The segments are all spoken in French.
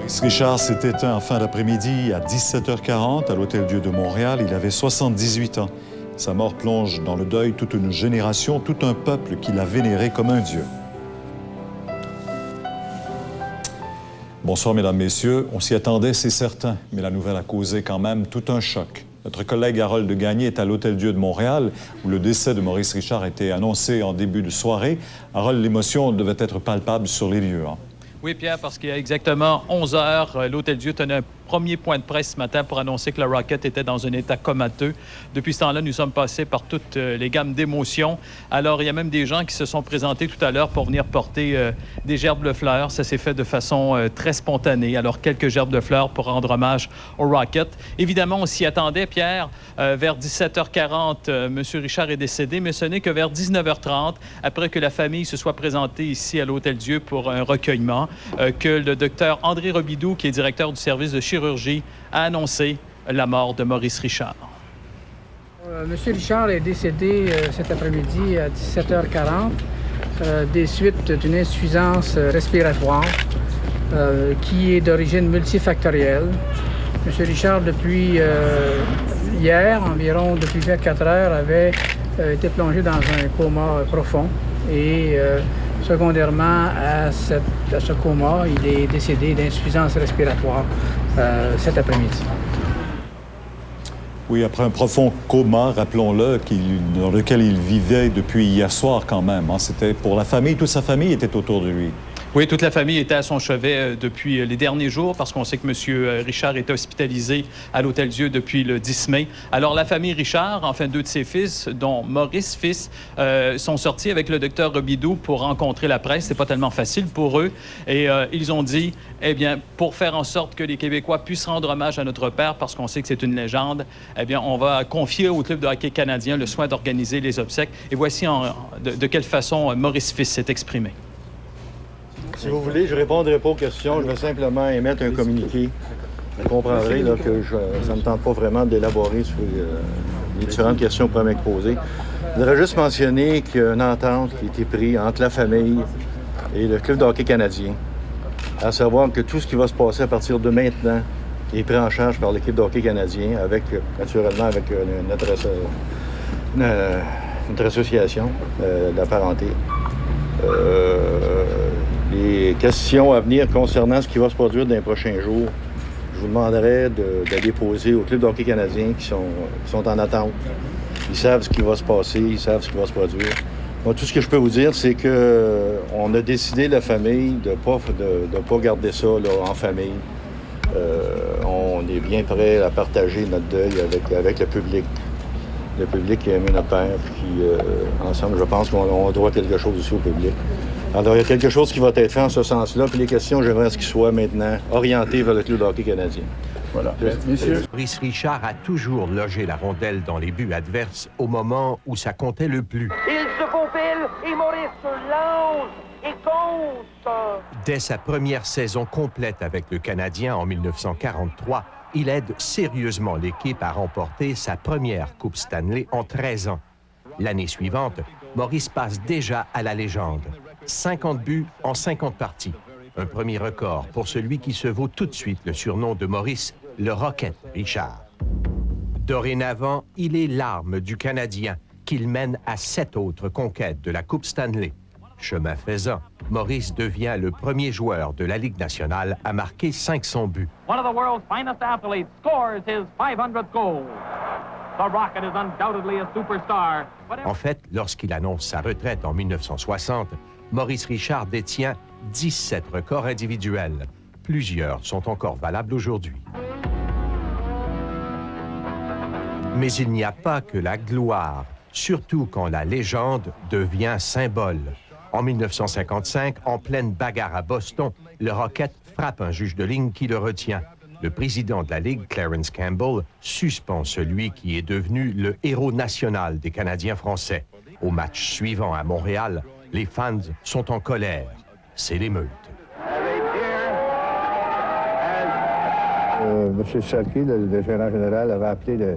Maurice Richard s'est éteint en fin d'après-midi à 17h40 à l'Hôtel-Dieu de Montréal. Il avait 78 ans. Sa mort plonge dans le deuil toute une génération, tout un peuple qui l'a vénéré comme un dieu. Bonsoir, Mesdames, Messieurs. On s'y attendait, c'est certain, mais la nouvelle a causé quand même tout un choc. Notre collègue Harold Gagné est à l'Hôtel-Dieu de Montréal, où le décès de Maurice Richard a été annoncé en début de soirée. Harold, l'émotion devait être palpable sur les lieux. Oui, Pierre, parce qu'il y a exactement 11 heures, l'Hôtel-Dieu tenait un premier point de presse ce matin pour annoncer que le Rocket était dans un état comateux. Depuis ce temps-là, nous sommes passés par toutes les gammes d'émotions. Alors, il y a même des gens qui se sont présentés tout à l'heure pour venir porter des gerbes de fleurs. Ça s'est fait de façon très spontanée. Alors, quelques gerbes de fleurs pour rendre hommage au Rocket. Évidemment, on s'y attendait, Pierre. Vers 17h40, M. Richard est décédé, mais ce n'est que vers 19h30, après que la famille se soit présentée ici à l'Hôtel-Dieu pour un recueillement, que le docteur André Robidoux, qui est directeur du service de chirurgie, a annoncé la mort de Maurice Richard. Monsieur Richard est décédé cet après-midi à 17h40 des suites d'une insuffisance respiratoire qui est d'origine multifactorielle. Monsieur Richard, depuis hier, environ depuis 24 heures, avait été plongé dans un coma profond et secondairement à ce coma, il est décédé d'insuffisance respiratoire cet après-midi. Oui, après un profond coma, rappelons-le, dans lequel il vivait depuis hier soir quand même. C'était pour la famille, toute sa famille était autour de lui. Oui, toute la famille était à son chevet depuis les derniers jours parce qu'on sait que M. Richard était hospitalisé à l'Hôtel-Dieu depuis le 10 mai. Alors, la famille Richard, enfin deux de ses fils, dont Maurice, fils, sont sortis avec le docteur Robidoux pour rencontrer la presse. C'est pas tellement facile pour eux. Et ils ont dit, eh bien, pour faire en sorte que les Québécois puissent rendre hommage à notre père, parce qu'on sait que c'est une légende, eh bien, on va confier au club de hockey canadien le soin d'organiser les obsèques. Et voici de quelle façon Maurice, fils, s'est exprimé. Si vous voulez, je ne répondrai pas aux questions. Je vais simplement émettre un communiqué. Vous comprendrez là, que ça ne me tente pas vraiment d'élaborer sur les différentes questions pour m'exposer. Je voudrais juste mentionner qu'il y a une entente qui a été prise entre la famille et le club de hockey canadien, à savoir que tout ce qui va se passer à partir de maintenant est pris en charge par l'équipe de hockey canadien, naturellement avec notre association de la parenté. Les questions à venir concernant ce qui va se produire dans les prochains jours, je vous demanderai d'aller poser au club de hockey canadien qui sont en attente. Ils savent ce qui va se passer, ils savent ce qui va se produire. Moi, tout ce que je peux vous dire, c'est qu'on a décidé, la famille, de ne pas garder ça là, en famille. On est bien prêt à partager notre deuil avec le public. Le public qui a aimé notre père, puis ensemble, je pense qu'on doit quelque chose aussi au public. Alors, il y a quelque chose qui va être fait en ce sens-là, puis les questions, j'aimerais ce qu'ils soient maintenant orientées vers le club de hockey canadien. Voilà. Monsieur. Maurice Richard a toujours logé la rondelle dans les buts adverses au moment où ça comptait le plus. Il se faufile et Maurice lance et compte. Dès sa première saison complète avec le Canadien en 1943, il aide sérieusement l'équipe à remporter sa première Coupe Stanley en 13 ans. L'année suivante, Maurice passe déjà à la légende. 50 buts en 50 parties. Un premier record pour celui qui se vaut tout de suite le surnom de Maurice, le Rocket Richard. Dorénavant, il est l'arme du Canadien qu'il mène à 7 autres conquêtes de la Coupe Stanley. Chemin faisant, Maurice devient le premier joueur de la Ligue nationale à marquer 500 buts. One of the world's finest athletes scores his 500th goal. The Rocket is undoubtedly a superstar. En fait, lorsqu'il annonce sa retraite en 1960, Maurice Richard détient 17 records individuels. Plusieurs sont encore valables aujourd'hui. Mais il n'y a pas que la gloire, surtout quand la légende devient symbole. En 1955, en pleine bagarre à Boston, le Rocket frappe un juge de ligne qui le retient. Le président de la Ligue, Clarence Campbell, suspend celui qui est devenu le héros national des Canadiens français. Au match suivant à Montréal, les fans sont en colère. C'est l'émeute. M. Sarki, le gérant général, avait appelé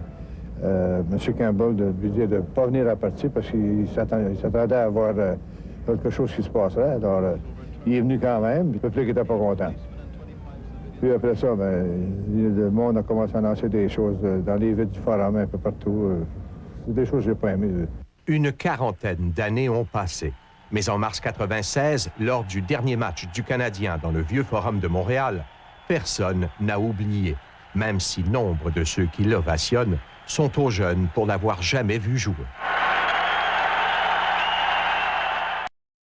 M. Campbell de lui dire de ne pas venir à la partie parce qu'il s'attendait à avoir quelque chose qui se passerait. Alors, il est venu quand même, le public n'était pas content. Puis après ça, le monde a commencé à lancer des choses dans les vides du forum, un peu partout. C'est des choses que j'ai pas aimées. Une quarantaine d'années ont passé. Mais en mars 96, lors du dernier match du Canadien dans le vieux Forum de Montréal, personne n'a oublié, même si nombre de ceux qui l'ovationnent sont trop jeunes pour l'avoir jamais vu jouer.